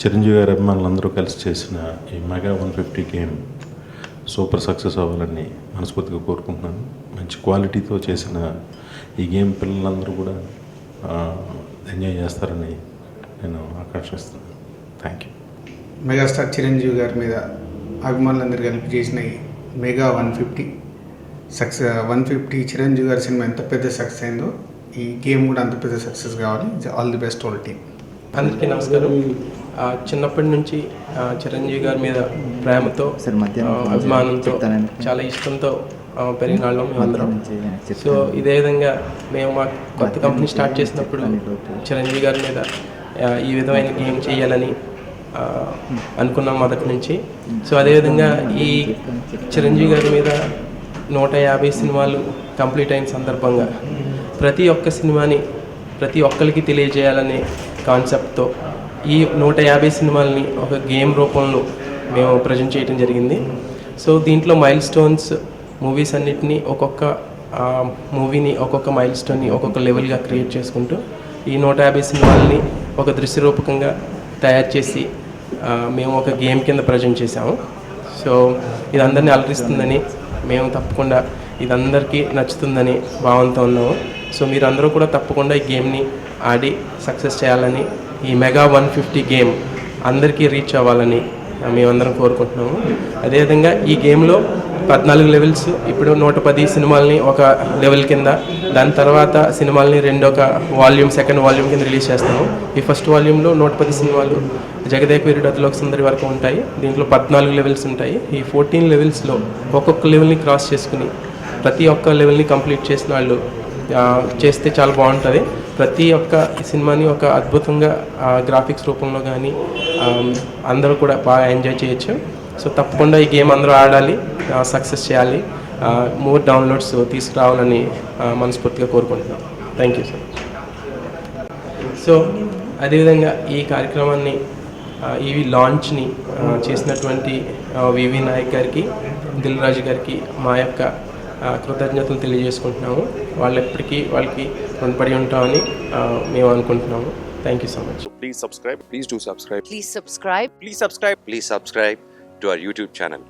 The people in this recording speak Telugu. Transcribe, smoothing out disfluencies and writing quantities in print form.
చిరంజీవి గారి అభిమానులందరూ కలిసి చేసిన ఈ మెగా 150 గేమ్ సూపర్ సక్సెస్ అవ్వాలని మనస్ఫూర్తిగా కోరుకుంటున్నాను. మంచి క్వాలిటీతో చేసిన ఈ గేమ్ పిల్లలందరూ కూడా ఎంజాయ్ చేస్తారని నేను ఆకాంక్షిస్తున్నాను. Thank you. మెగాస్టార్ చిరంజీవి గారి మీద అభిమానులందరూ కలిపి చేసిన ఈ మెగా 150 చిరంజీవి గారి సినిమా ఎంత పెద్ద సక్సెస్ అయిందో ఈ గేమ్ కూడా అంత పెద్ద సక్సెస్ కావాలి. All the best all team. అందరికీ నమస్కారం. చిన్నప్పటి నుంచి చిరంజీవి గారి మీద ప్రేమతో అభిమానంతో చాలా ఇష్టంతో పెరిగిన వాళ్ళం మేమందరం. సో ఇదే విధంగా మేము మా కొత్త కంపెనీ స్టార్ట్ చేసినప్పుడు చిరంజీవి గారి మీద ఈ విధమైన గేమ్ చేయాలని అనుకున్నాం మొదటి నుంచి. సో అదేవిధంగా ఈ చిరంజీవి గారి మీద 150 సినిమాలు కంప్లీట్ అయిన సందర్భంగా ప్రతి ఒక్క సినిమాని ప్రతి ఒక్కరికి తెలియజేయాలనే కాన్సెప్ట్తో ఈ 150 సినిమాలని ఒక గేమ్ రూపంలో మేము ప్రజెంట్ చేయడం జరిగింది. సో దీంట్లో మైల్ స్టోన్స్ మూవీస్ అన్నిటినీ ఒక్కొక్క మూవీని ఒక్కొక్క మైల్ స్టోన్ని ఒక్కొక్క లెవెల్గా క్రియేట్ చేసుకుంటూ ఈ 150 సినిమాలని ఒక దృశ్యరూపకంగా తయారు చేసి మేము ఒక గేమ్ కింద ప్రజెంట్ చేసాము. సో ఇది అందరినీ అలరిస్తుందని మేము తప్పకుండా ఇది అందరికీ నచ్చుతుందని భావంతో ఉన్నాము. సో మీరందరూ కూడా తప్పకుండా ఈ గేమ్ని ఆడి సక్సెస్ చేయాలని, ఈ మెగా 150 గేమ్ అందరికీ రీచ్ అవ్వాలని మేమందరం కోరుకుంటున్నాము. అదేవిధంగా ఈ గేమ్లో 14 లెవెల్స్, ఇప్పుడు 110 సినిమాలని ఒక లెవెల్ కింద, దాని తర్వాత సినిమాలని సెకండ్ వాల్యూమ్ కింద రిలీజ్ చేస్తాము. ఈ ఫస్ట్ వాల్యూమ్లో 110 సినిమాలు జగదేక వీరుడు అతిలోక సుందరి వరకు ఉంటాయి. దీంట్లో 14 లెవెల్స్ ఉంటాయి. ఈ 14 లెవెల్స్లో ఒక్కొక్క లెవెల్ని క్రాస్ చేసుకుని ప్రతి ఒక్క లెవెల్ని కంప్లీట్ చేసిన వాళ్ళు చేస్తే చాలా బాగుంటుంది. ప్రతి ఒక్క సినిమాని ఒక అద్భుతంగా గ్రాఫిక్స్ రూపంలో కానీ అందరూ కూడా బాగా ఎంజాయ్ చేయొచ్చు. సో తప్పకుండా ఈ గేమ్ అందరూ ఆడాలి, సక్సెస్ చేయాలి, మోర్ డౌన్లోడ్స్ తీసుకురావాలని మనస్ఫూర్తిగా కోరుకుంటున్నాం. Thank you so much. So అదేవిధంగా ఈ కార్యక్రమాన్ని ఈ లాంచ్ని చేసినటువంటి వివి నాయక్ గారికి, దిల్ రాజు గారికి మా యొక్క కృతజ్ఞతలు తెలియజేసుకుంటున్నాము. వాళ్ళకి రుణపడి ఉంటామని మేము అనుకుంటున్నాము. Thank you so much. Please subscribe. Please do subscribe. Please subscribe. Please subscribe. Please subscribe to our YouTube channel.